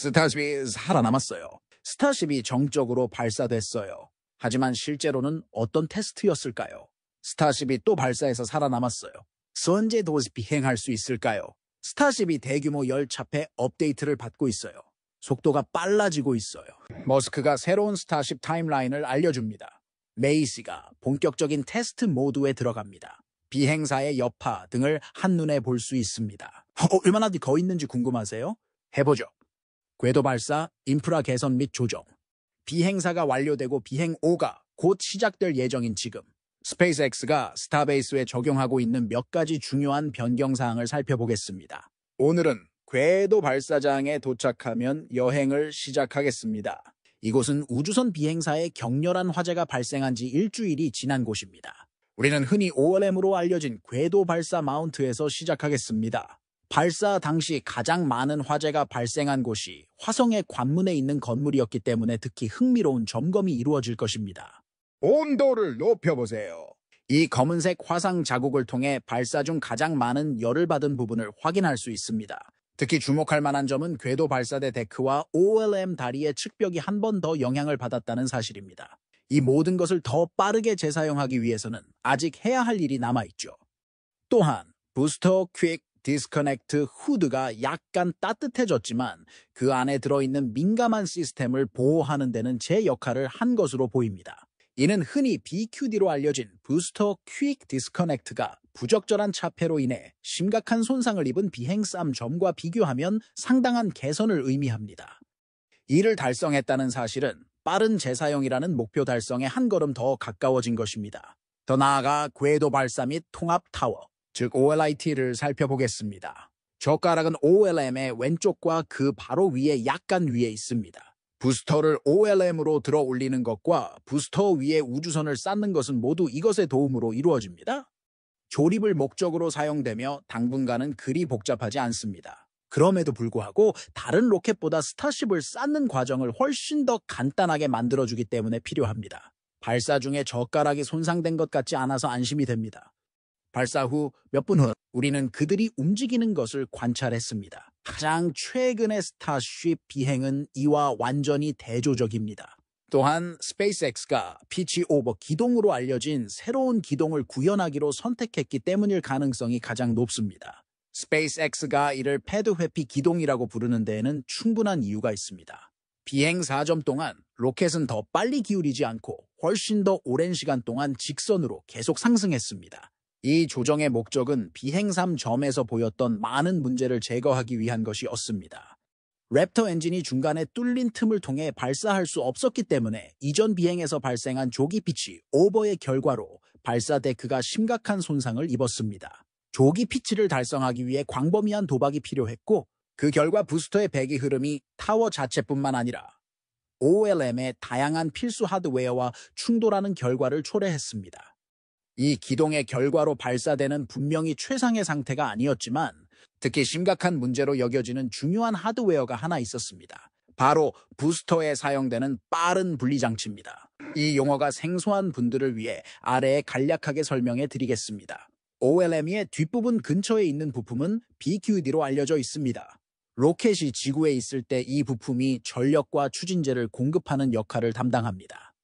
스타쉽이 살아남았어요. 스타쉽이 정적으로 발사됐어요. 하지만 실제로는 어떤 테스트였을까요? 스타쉽이 또 발사해서 살아남았어요. 언제 다시 비행할 수 있을까요? 스타쉽이 대규모 열차폐 업데이트를 받고 있어요. 속도가 빨라지고 있어요. 머스크가 새로운 스타쉽 타임라인을 알려줍니다. 메이시가 본격적인 테스트 모드에 들어갑니다. 비행사의 여파 등을 한눈에 볼 수 있습니다. 얼마나 더 있는지 궁금하세요? 해보죠. 궤도 발사, 인프라 개선 및 조정. 비행사가 완료되고 비행 5가 곧 시작될 예정인 지금. 스페이스X가 스타베이스에 적용하고 있는 몇 가지 중요한 변경사항을 살펴보겠습니다. 오늘은 궤도 발사장에 도착하면 여행을 시작하겠습니다. 이곳은 우주선 비행사의 격렬한 화재가 발생한 지 일주일이 지난 곳입니다. 우리는 흔히 OLM으로 알려진 궤도 발사 마운트에서 시작하겠습니다. 발사 당시 가장 많은 화재가 발생한 곳이 화성의 관문에 있는 건물이었기 때문에 특히 흥미로운 점검이 이루어질 것입니다. 온도를 높여보세요. 이 검은색 화상 자국을 통해 발사 중 가장 많은 열을 받은 부분을 확인할 수 있습니다. 특히 주목할 만한 점은 궤도 발사대 데크와 OLM 다리의 측벽이 한 번 더 영향을 받았다는 사실입니다. 이 모든 것을 더 빠르게 재사용하기 위해서는 아직 해야 할 일이 남아있죠. 또한 부스터 퀵 디스커넥트 후드가 약간 따뜻해졌지만 그 안에 들어있는 민감한 시스템을 보호하는 데는 제 역할을 한 것으로 보입니다. 이는 흔히 BQD로 알려진 부스터 퀵 디스커넥트가 부적절한 차폐로 인해 심각한 손상을 입은 비행3점과 비교하면 상당한 개선을 의미합니다. 이를 달성했다는 사실은 빠른 재사용이라는 목표 달성에 한 걸음 더 가까워진 것입니다. 더 나아가 궤도 발사 및 통합 타워, 즉 OLIT를 살펴보겠습니다. 젓가락은 OLM의 왼쪽과 그 바로 위에 약간 위에 있습니다. 부스터를 OLM으로 들어 올리는 것과 부스터 위에 우주선을 쌓는 것은 모두 이것의 도움으로 이루어집니다. 조립을 목적으로 사용되며 당분간은 그리 복잡하지 않습니다. 그럼에도 불구하고 다른 로켓보다 스타쉽을 쌓는 과정을 훨씬 더 간단하게 만들어주기 때문에 필요합니다. 발사 중에 젓가락이 손상된 것 같지 않아서 안심이 됩니다. 발사 후 몇 분 후 우리는 그들이 움직이는 것을 관찰했습니다. 가장 최근의 스타쉽 비행은 이와 완전히 대조적입니다. 또한 스페이스X가 피치 오버 기동으로 알려진 새로운 기동을 구현하기로 선택했기 때문일 가능성이 가장 높습니다. 스페이스X가 이를 패드 회피 기동이라고 부르는 데에는 충분한 이유가 있습니다. 비행 4점 동안 로켓은 더 빨리 기울이지 않고 훨씬 더 오랜 시간 동안 직선으로 계속 상승했습니다. 이 조정의 목적은 비행 3점에서 보였던 많은 문제를 제거하기 위한 것이었습니다. 랩터 엔진이 중간에 뚫린 틈을 통해 발사할 수 없었기 때문에 이전 비행에서 발생한 조기 피치 오버의 결과로 발사 데크가 심각한 손상을 입었습니다. 조기 피치를 달성하기 위해 광범위한 도박이 필요했고 그 결과 부스터의 배기 흐름이 타워 자체뿐만 아니라 OLM의 다양한 필수 하드웨어와 충돌하는 결과를 초래했습니다. 이 기동의 결과로 발사대는 분명히 최상의 상태가 아니었지만 특히 심각한 문제로 여겨지는 중요한 하드웨어가 하나 있었습니다. 바로 부스터에 사용되는 빠른 분리장치입니다. 이 용어가 생소한 분들을 위해 아래에 간략하게 설명해 드리겠습니다. OLM의 뒷부분 근처에 있는 부품은 BQD로 알려져 있습니다. 로켓이 지구에 있을 때 이 부품이 전력과 추진제를 공급하는 역할을 담당합니다.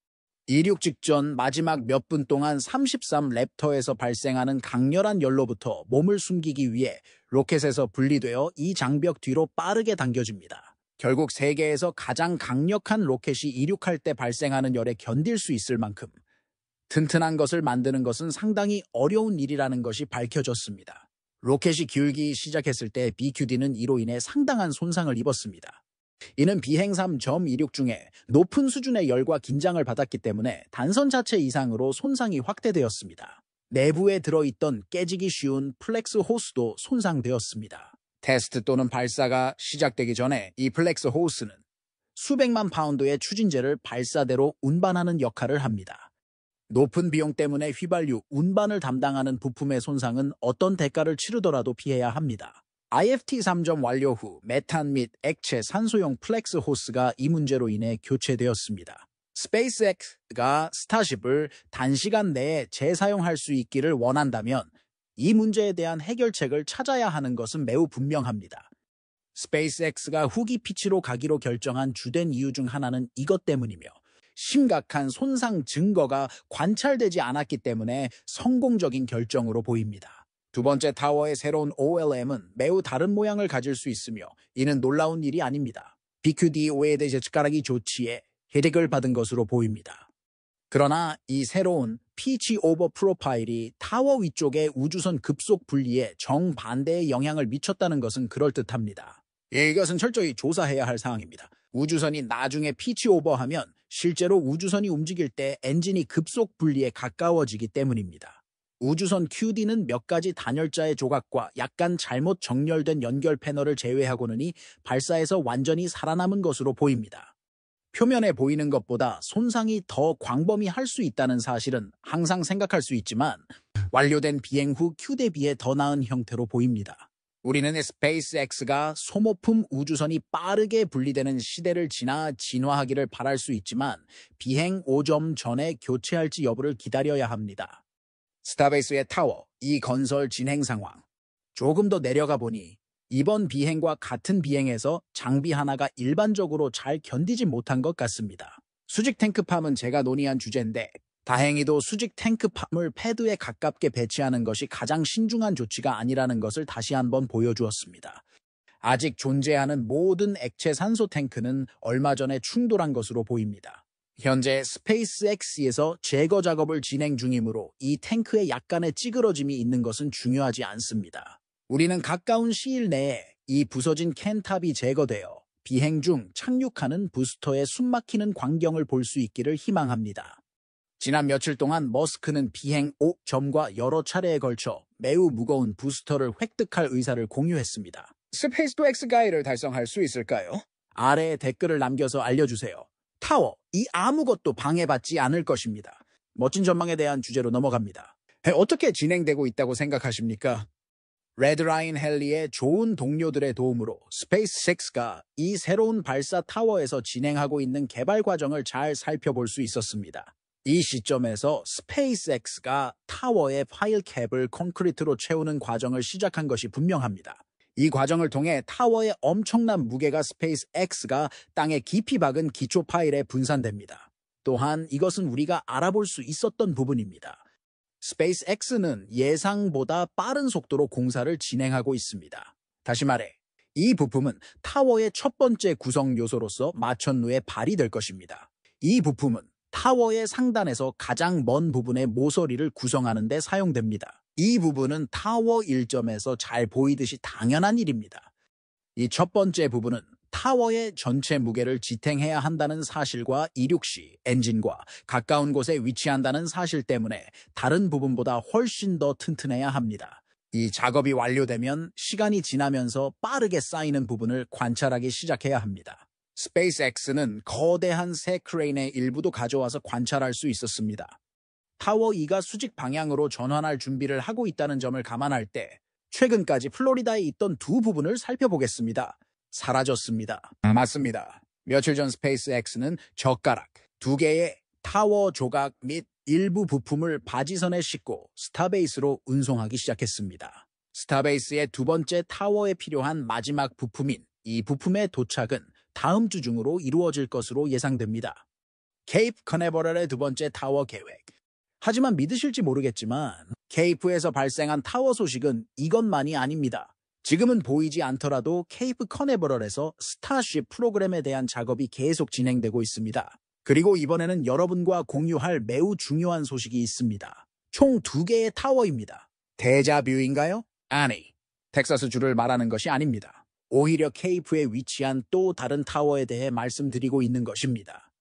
이륙 직전 마지막 몇 분 동안 33랩터에서 발생하는 강렬한 열로부터 몸을 숨기기 위해 로켓에서 분리되어 이 장벽 뒤로 빠르게 당겨집니다. 결국 세계에서 가장 강력한 로켓이 이륙할 때 발생하는 열에 견딜 수 있을 만큼 튼튼한 것을 만드는 것은 상당히 어려운 일이라는 것이 밝혀졌습니다. 로켓이 기울기 시작했을 때 BQD는 이로 인해 상당한 손상을 입었습니다. 이는 비행 3점 이륙 중에 높은 수준의 열과 긴장을 받았기 때문에 단선 자체 이상으로 손상이 확대되었습니다. 내부에 들어있던 깨지기 쉬운 플렉스 호스도 손상되었습니다. 테스트 또는 발사가 시작되기 전에 이 플렉스 호스는 수백만 파운드의 추진제를 발사대로 운반하는 역할을 합니다. 높은 비용 때문에 휘발유, 운반을 담당하는 부품의 손상은 어떤 대가를 치르더라도 피해야 합니다. IFT 3점 완료 후 메탄 및 액체 산소용 플렉스 호스가 이 문제로 인해 교체되었습니다. 스페이스X가 스타쉽을 단시간 내에 재사용할 수 있기를 원한다면 이 문제에 대한 해결책을 찾아야 하는 것은 매우 분명합니다. 스페이스X가 후기 피치로 가기로 결정한 주된 이유 중 하나는 이것 때문이며 심각한 손상 증거가 관찰되지 않았기 때문에 성공적인 결정으로 보입니다. 두 번째 타워의 새로운 OLM은 매우 다른 모양을 가질 수 있으며 이는 놀라운 일이 아닙니다. BQD5에 대해 숟가락이 조치에 혜택을 받은 것으로 보입니다. 그러나 이 새로운 피치 오버 프로파일이 타워 위쪽의 우주선 급속 분리에 정반대의 영향을 미쳤다는 것은 그럴듯합니다. 이것은 철저히 조사해야 할 사항입니다. 우주선이 나중에 피치 오버하면 실제로 우주선이 움직일 때 엔진이 급속 분리에 가까워지기 때문입니다. 우주선 QD는 몇 가지 단열자의 조각과 약간 잘못 정렬된 연결 패널을 제외하고는 발사에서 완전히 살아남은 것으로 보입니다. 표면에 보이는 것보다 손상이 더 광범위할 수 있다는 사실은 항상 생각할 수 있지만 완료된 비행 후 Q 대비에 더 나은 형태로 보입니다. 우리는 스페이스X가 소모품 우주선이 빠르게 분리되는 시대를 지나 진화하기를 바랄 수 있지만 비행 5점 전에 교체할지 여부를 기다려야 합니다. 스타베이스의 타워, 이 건설 진행 상황. 조금 더 내려가 보니 이번 비행과 같은 비행에서 장비 하나가 일반적으로 잘 견디지 못한 것 같습니다. 수직 탱크팜은 제가 논의한 주제인데 다행히도 수직 탱크팜을 패드에 가깝게 배치하는 것이 가장 신중한 조치가 아니라는 것을 다시 한번 보여주었습니다. 아직 존재하는 모든 액체 산소 탱크는 얼마 전에 충돌한 것으로 보입니다. 현재 스페이스X에서 제거 작업을 진행 중이므로 이 탱크에 약간의 찌그러짐이 있는 것은 중요하지 않습니다. 우리는 가까운 시일 내에 이 부서진 캔탑이 제거되어 비행 중 착륙하는 부스터의 숨막히는 광경을 볼 수 있기를 희망합니다. 지난 며칠 동안 머스크는 비행 5점과 여러 차례에 걸쳐 매우 무거운 부스터를 획득할 의사를 공유했습니다. 스페이스2X 가이를 달성할 수 있을까요? 아래에 댓글을 남겨서 알려주세요. 타워, 이 아무것도 방해받지 않을 것입니다. 멋진 전망에 대한 주제로 넘어갑니다. 어떻게 진행되고 있다고 생각하십니까? 레드라인 헨리의 좋은 동료들의 도움으로 스페이스X가 이 새로운 발사 타워에서 진행하고 있는 개발 과정을 잘 살펴볼 수 있었습니다. 이 시점에서 스페이스X가 타워의 파일 캡을 콘크리트로 채우는 과정을 시작한 것이 분명합니다. 이 과정을 통해 타워의 엄청난 무게가 스페이스X가 땅에 깊이 박은 기초 파일에 분산됩니다. 또한 이것은 우리가 알아볼 수 있었던 부분입니다. 스페이스X는 예상보다 빠른 속도로 공사를 진행하고 있습니다. 다시 말해, 이 부품은 타워의 첫 번째 구성 요소로서 마천루에 발휘될 것입니다. 이 부품은 타워의 상단에서 가장 먼 부분의 모서리를 구성하는 데 사용됩니다. 이 부분은 타워 1점에서 잘 보이듯이 당연한 일입니다. 이 첫 번째 부분은 타워의 전체 무게를 지탱해야 한다는 사실과 이륙 시 엔진과 가까운 곳에 위치한다는 사실 때문에 다른 부분보다 훨씬 더 튼튼해야 합니다. 이 작업이 완료되면 시간이 지나면서 빠르게 쌓이는 부분을 관찰하기 시작해야 합니다. 스페이스X는 거대한 새 크레인의 일부도 가져와서 관찰할 수 있었습니다. 타워 2가 수직 방향으로 전환할 준비를 하고 있다는 점을 감안할 때 최근까지 플로리다에 있던 두 부분을 살펴보겠습니다. 사라졌습니다. 맞습니다. 며칠 전 스페이스X는 젓가락 2개의 타워 조각 및 일부 부품을 바지선에 싣고 스타베이스로 운송하기 시작했습니다. 스타베이스의 두 번째 타워에 필요한 마지막 부품인 이 부품의 도착은 다음 주 중으로 이루어질 것으로 예상됩니다. 케이프 커네버럴의 두 번째 타워 계획. 하지만 믿으실지 모르겠지만 케이프에서 발생한 타워 소식은 이것만이 아닙니다. 지금은 보이지 않더라도 케이프 커네버럴에서 스타쉽 프로그램에 대한 작업이 계속 진행되고 있습니다. 그리고 이번에는 여러분과 공유할 매우 중요한 소식이 있습니다. 총 2개의 타워입니다. 데자뷰인가요? 아니, 텍사스주를 말하는 것이 아닙니다. 오히려 케이프에 위치한 또 다른 타워에 대해 말씀드리고 있는 것입니다.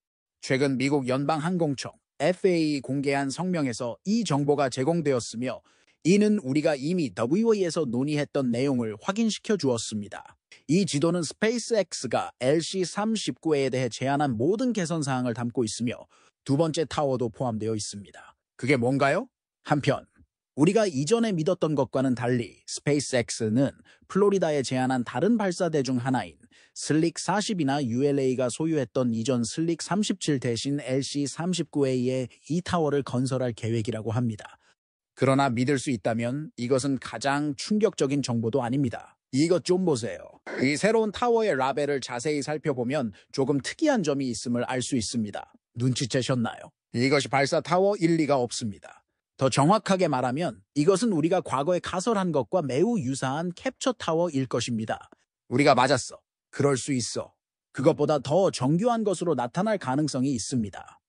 최근 미국 연방항공청 FAA 공개한 성명에서 이 정보가 제공되었으며 이는 우리가 이미 WA에서 논의했던 내용을 확인시켜 주었습니다. 이 지도는 스페이스X가 LC-39A에 대해 제안한 모든 개선 사항을 담고 있으며 두 번째 타워도 포함되어 있습니다. 그게 뭔가요? 한편 우리가 이전에 믿었던 것과는 달리 스페이스X는 플로리다에 제안한 다른 발사대 중 하나인 슬릭 40이나 ULA가 소유했던 이전 슬릭 37 대신 LC-39A에 이 타워를 건설할 계획이라고 합니다. 그러나 믿을 수 있다면 이것은 가장 충격적인 정보도 아닙니다. 이것 좀 보세요. 이 새로운 타워의 라벨을 자세히 살펴보면 조금 특이한 점이 있음을 알 수 있습니다. 눈치채셨나요? 이것이 발사 타워 1, 2가 없습니다. 더 정확하게 말하면 이것은 우리가 과거에 가설한 것과 매우 유사한 캡처 타워일 것입니다. 우리가 맞았어. 그럴 수 있어. 그것보다 더 정교한 것으로 나타날 가능성이 있습니다.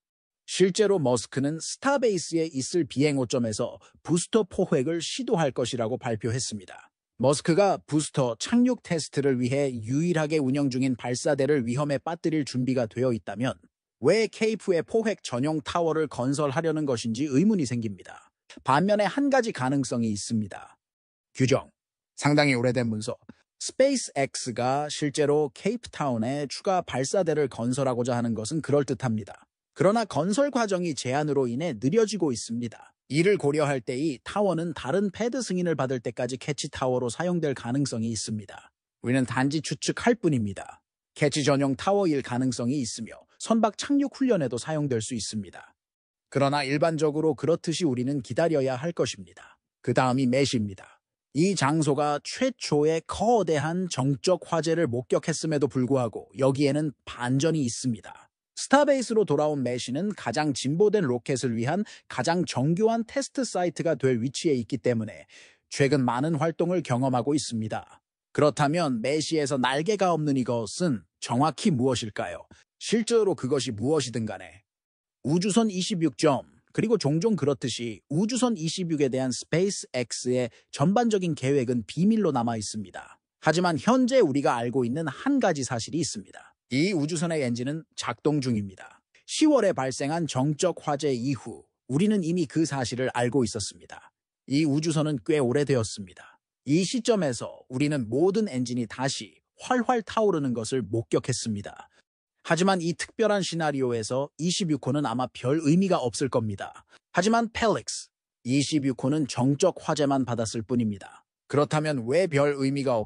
실제로 머스크는 스타베이스에 있을 비행호점에서 부스터 포획을 시도할 것이라고 발표했습니다. 머스크가 부스터 착륙 테스트를 위해 유일하게 운영 중인 발사대를 위험에 빠뜨릴 준비가 되어 있다면 왜 케이프의 포획 전용 타워를 건설하려는 것인지 의문이 생깁니다. 반면에 한 가지 가능성이 있습니다. 규정. 상당히 오래된 문서. 스페이스X가 실제로 케이프타운에 추가 발사대를 건설하고자 하는 것은 그럴듯합니다. 그러나 건설 과정이 제한으로 인해 느려지고 있습니다. 이를 고려할 때 이 타워는 다른 패드 승인을 받을 때까지 캐치 타워로 사용될 가능성이 있습니다. 우리는 단지 추측할 뿐입니다. 캐치 전용 타워일 가능성이 있으며 선박 착륙 훈련에도 사용될 수 있습니다. 그러나 일반적으로 그렇듯이 우리는 기다려야 할 것입니다. 그 다음이 메시입니다. 이 장소가 최초의 거대한 정적 화재를 목격했음에도 불구하고 여기에는 반전이 있습니다. 스타베이스로 돌아온 메시는 가장 진보된 로켓을 위한 가장 정교한 테스트 사이트가 될 위치에 있기 때문에 최근 많은 활동을 경험하고 있습니다. 그렇다면 메시에서 날개가 없는 이것은 정확히 무엇일까요? 실제로 그것이 무엇이든 간에 우주선 26점, 그리고 종종 그렇듯이 우주선 26에 대한 스페이스X의 전반적인 계획은 비밀로 남아 있습니다. 하지만 현재 우리가 알고 있는 한 가지 사실이 있습니다. 이 우주선의 엔진은 작동 중입니다. 10월에 발생한 정적 화재 이후 우리는 이미 그 사실을 알고 있었습니다. 이 우주선은 꽤 오래되었습니다. 이 시점에서 우리는 모든 엔진이 다시 활활 타오르는 것을 목격했습니다. 하지만 이 특별한 시나리오에서 26호는 아마 별 의미가 없을 겁니다. 하지만 펠릭스, 26호는 정적 화재만 받았을 뿐입니다. 그렇다면 왜 별 의미가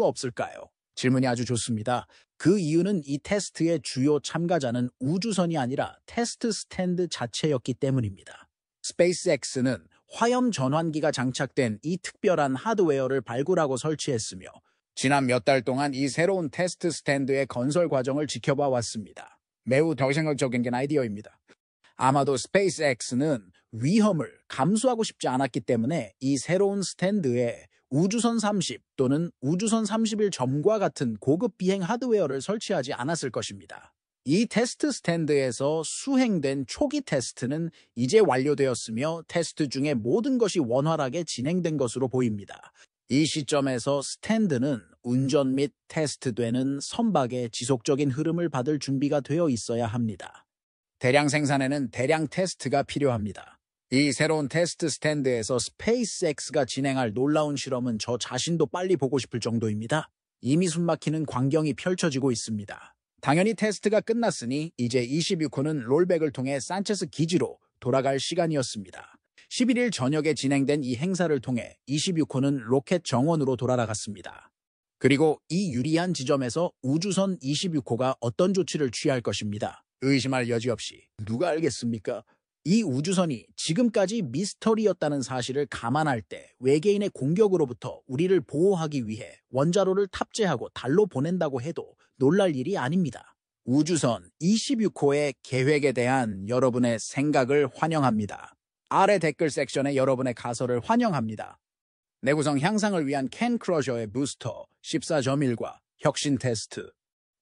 없을까요? 질문이 아주 좋습니다. 그 이유는 이 테스트의 주요 참가자는 우주선이 아니라 테스트 스탠드 자체였기 때문입니다. 스페이스X는 화염 전환기가 장착된 이 특별한 하드웨어를 발굴하고 설치했으며 지난 몇 달 동안 이 새로운 테스트 스탠드의 건설 과정을 지켜봐 왔습니다. 매우 덜생각적인 아이디어입니다. 아마도 스페이스X는 위험을 감수하고 싶지 않았기 때문에 이 새로운 스탠드에 우주선 30 또는 우주선 31점과 같은 고급 비행 하드웨어를 설치하지 않았을 것입니다. 이 테스트 스탠드에서 수행된 초기 테스트는 이제 완료되었으며 테스트 중에 모든 것이 원활하게 진행된 것으로 보입니다. 이 시점에서 스탠드는 운전 및 테스트되는 선박의 지속적인 흐름을 받을 준비가 되어 있어야 합니다. 대량 생산에는 대량 테스트가 필요합니다. 이 새로운 테스트 스탠드에서 스페이스X가 진행할 놀라운 실험은 저 자신도 빨리 보고 싶을 정도입니다. 이미 숨막히는 광경이 펼쳐지고 있습니다. 당연히 테스트가 끝났으니 이제 26호는 롤백을 통해 산체스 기지로 돌아갈 시간이었습니다. 11일 저녁에 진행된 이 행사를 통해 26호는 로켓 정원으로 돌아갔습니다. 그리고 이 유리한 지점에서 우주선 26호가 어떤 조치를 취할 것입니다. 의심할 여지 없이 누가 알겠습니까? 이 우주선이 지금까지 미스터리였다는 사실을 감안할 때 외계인의 공격으로부터 우리를 보호하기 위해 원자로를 탑재하고 달로 보낸다고 해도 놀랄 일이 아닙니다. 우주선 26호의 계획에 대한 여러분의 생각을 환영합니다. 아래 댓글 섹션에 여러분의 가설을 환영합니다. 내구성 향상을 위한 캔 크러셔의 부스터 14.1과 혁신 테스트.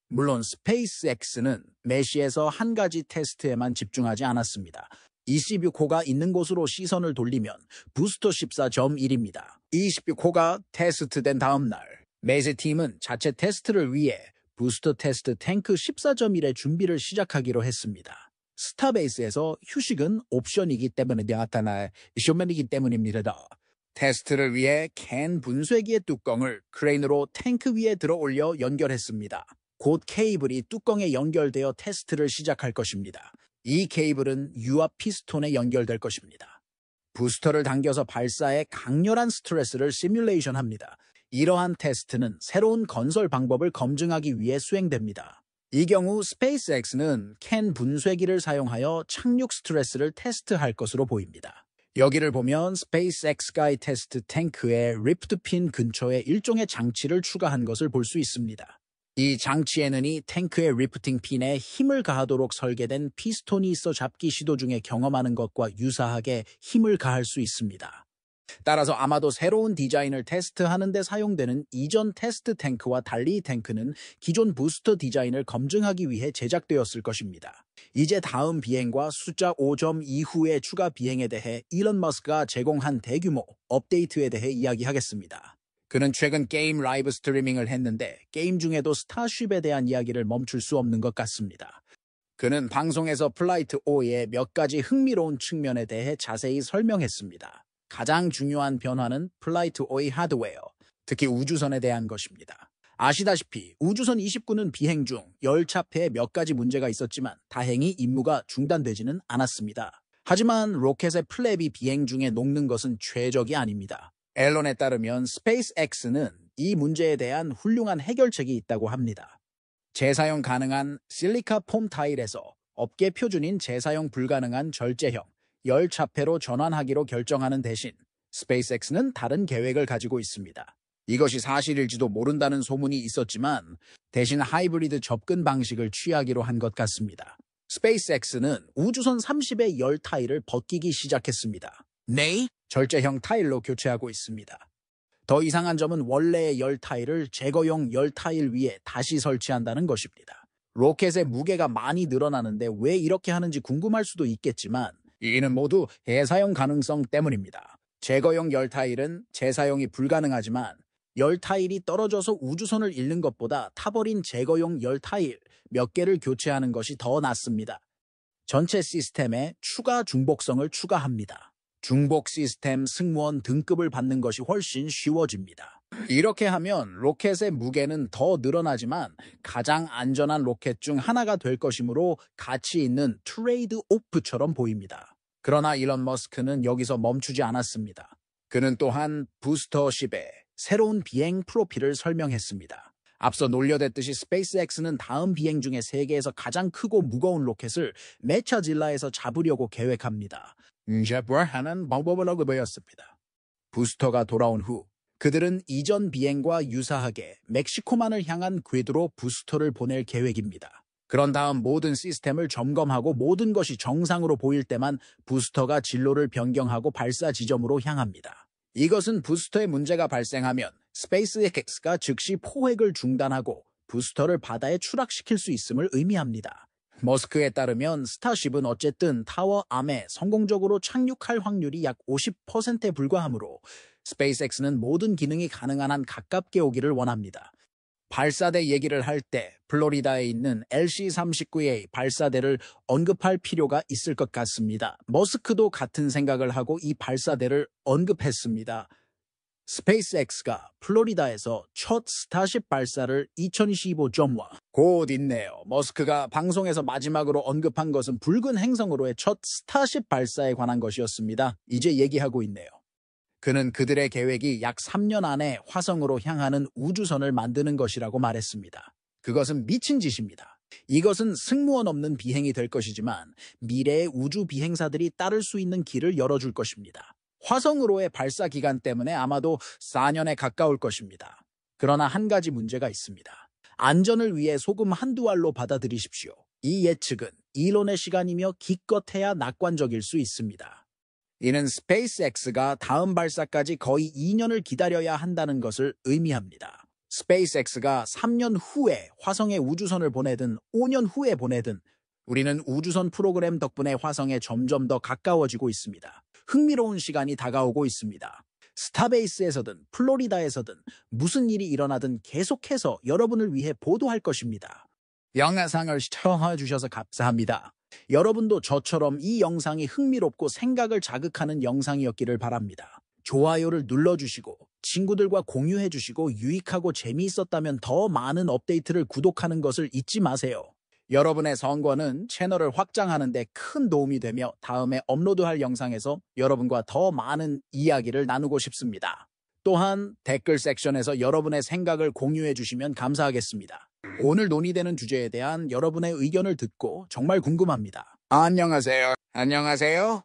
물론 스페이스X는 메시에서 한 가지 테스트에만 집중하지 않았습니다. 26호가 있는 곳으로 시선을 돌리면 부스터 14.1입니다. 26호가 테스트된 다음 날, 메시 팀은 자체 테스트를 위해 부스터 테스트 탱크 14.1의 준비를 시작하기로 했습니다. 스타베이스에서 휴식은 옵션이기 때문에 나타날 쇼맨이기 때문입니다. 테스트를 위해 캔 분쇄기의 뚜껑을 크레인으로 탱크 위에 들어 올려 연결했습니다. 곧 케이블이 뚜껑에 연결되어 테스트를 시작할 것입니다. 이 케이블은 유압 피스톤에 연결될 것입니다. 부스터를 당겨서 발사에 강렬한 스트레스를 시뮬레이션합니다. 이러한 테스트는 새로운 건설 방법을 검증하기 위해 수행됩니다. 이 경우 스페이스X는 캔 분쇄기를 사용하여 착륙 스트레스를 테스트할 것으로 보입니다. 여기를 보면 스페이스X가 테스트 탱크에 리프트 핀 근처에 일종의 장치를 추가한 것을 볼 수 있습니다. 이 장치에는 이 탱크의 리프팅 핀에 힘을 가하도록 설계된 피스톤이 있어 잡기 시도 중에 경험하는 것과 유사하게 힘을 가할 수 있습니다. 따라서 아마도 새로운 디자인을 테스트하는 데 사용되는 이전 테스트 탱크와 달리 이 탱크는 기존 부스터 디자인을 검증하기 위해 제작되었을 것입니다. 이제 다음 비행과 숫자 5점 이후의 추가 비행에 대해 일론 머스크가 제공한 대규모 업데이트에 대해 이야기하겠습니다. 그는 최근 게임 라이브 스트리밍을 했는데 게임 중에도 스타쉽에 대한 이야기를 멈출 수 없는 것 같습니다. 그는 방송에서 플라이트 O의 몇 가지 흥미로운 측면에 대해 자세히 설명했습니다. 가장 중요한 변화는 플라이트 O의 하드웨어, 특히 우주선에 대한 것입니다. 아시다시피 우주선 29는 비행 중 열차폐에 몇 가지 문제가 있었지만 다행히 임무가 중단되지는 않았습니다. 하지만 로켓의 플랩이 비행 중에 녹는 것은 최적이 아닙니다. 앨런에 따르면 스페이스X는 이 문제에 대한 훌륭한 해결책이 있다고 합니다. 재사용 가능한 실리카 폼 타일에서 업계 표준인 재사용 불가능한 절제형 열차폐로 전환하기로 결정하는 대신 스페이스X는 다른 계획을 가지고 있습니다. 이것이 사실일지도 모른다는 소문이 있었지만 대신 하이브리드 접근 방식을 취하기로 한 것 같습니다. 스페이스X는 우주선 30의 열 타일을 벗기기 시작했습니다. 네? 절제형 타일로 교체하고 있습니다. 더 이상한 점은 원래의 열 타일을 제거용 열 타일 위에 다시 설치한다는 것입니다. 로켓의 무게가 많이 늘어나는데 왜 이렇게 하는지 궁금할 수도 있겠지만 이는 모두 재사용 가능성 때문입니다. 제거용 열 타일은 재사용이 불가능하지만 열 타일이 떨어져서 우주선을 잃는 것보다 타버린 제거용 열 타일 몇 개를 교체하는 것이 더 낫습니다. 전체 시스템에 추가 중복성을 추가합니다. 중복 시스템 승무원 등급을 받는 것이 훨씬 쉬워집니다. 이렇게 하면 로켓의 무게는 더 늘어나지만 가장 안전한 로켓 중 하나가 될 것이므로 가치 있는 트레이드 오프처럼 보입니다. 그러나 일론 머스크는 여기서 멈추지 않았습니다. 그는 또한 부스터십의 새로운 비행 프로필을 설명했습니다. 앞서 논려댔듯이 스페이스X는 다음 비행 중에 세계에서 가장 크고 무거운 로켓을 메차질라에서 잡으려고 계획합니다. 하는 방법을 언급하였습니다. 부스터가 돌아온 후 그들은 이전 비행과 유사하게 멕시코만을 향한 궤도로 부스터를 보낼 계획입니다. 그런 다음 모든 시스템을 점검하고 모든 것이 정상으로 보일 때만 부스터가 진로를 변경하고 발사 지점으로 향합니다. 이것은 부스터에 문제가 발생하면 스페이스X가 즉시 포획을 중단하고 부스터를 바다에 추락시킬 수 있음을 의미합니다. 머스크에 따르면 스타쉽은 어쨌든 타워 암에 성공적으로 착륙할 확률이 약 50%에 불과하므로 스페이스X는 모든 기능이 가능한 한 가깝게 오기를 원합니다. 발사대 얘기를 할 때 플로리다에 있는 LC-39A 발사대를 언급할 필요가 있을 것 같습니다. 머스크도 같은 생각을 하고 이 발사대를 언급했습니다. 스페이스X가 플로리다에서 첫 스타쉽 발사를 2025점와 곧 있네요. 머스크가 방송에서 마지막으로 언급한 것은 붉은 행성으로의 첫 스타쉽 발사에 관한 것이었습니다. 이제 얘기하고 있네요. 그는 그들의 계획이 약 3년 안에 화성으로 향하는 우주선을 만드는 것이라고 말했습니다. 그것은 미친 짓입니다. 이것은 승무원 없는 비행이 될 것이지만 미래의 우주 비행사들이 따를 수 있는 길을 열어줄 것입니다. 화성으로의 발사 기간 때문에 아마도 4년에 가까울 것입니다. 그러나 한 가지 문제가 있습니다. 안전을 위해 소금 한두 알로 받아들이십시오. 이 예측은 일론의 시간이며 기껏해야 낙관적일 수 있습니다. 이는 스페이스X가 다음 발사까지 거의 2년을 기다려야 한다는 것을 의미합니다. 스페이스X가 3년 후에 화성에 우주선을 보내든 5년 후에 보내든 우리는 우주선 프로그램 덕분에 화성에 점점 더 가까워지고 있습니다. 흥미로운 시간이 다가오고 있습니다. 스타베이스에서든 플로리다에서든 무슨 일이 일어나든 계속해서 여러분을 위해 보도할 것입니다. 영상을 시청해주셔서 감사합니다. 여러분도 저처럼 이 영상이 흥미롭고 생각을 자극하는 영상이었기를 바랍니다. 좋아요를 눌러주시고 친구들과 공유해주시고 유익하고 재미있었다면 더 많은 업데이트를 구독하는 것을 잊지 마세요. 여러분의 성원은 채널을 확장하는 데 큰 도움이 되며 다음에 업로드할 영상에서 여러분과 더 많은 이야기를 나누고 싶습니다. 또한 댓글 섹션에서 여러분의 생각을 공유해 주시면 감사하겠습니다. 오늘 논의되는 주제에 대한 여러분의 의견을 듣고 정말 궁금합니다. 안녕하세요.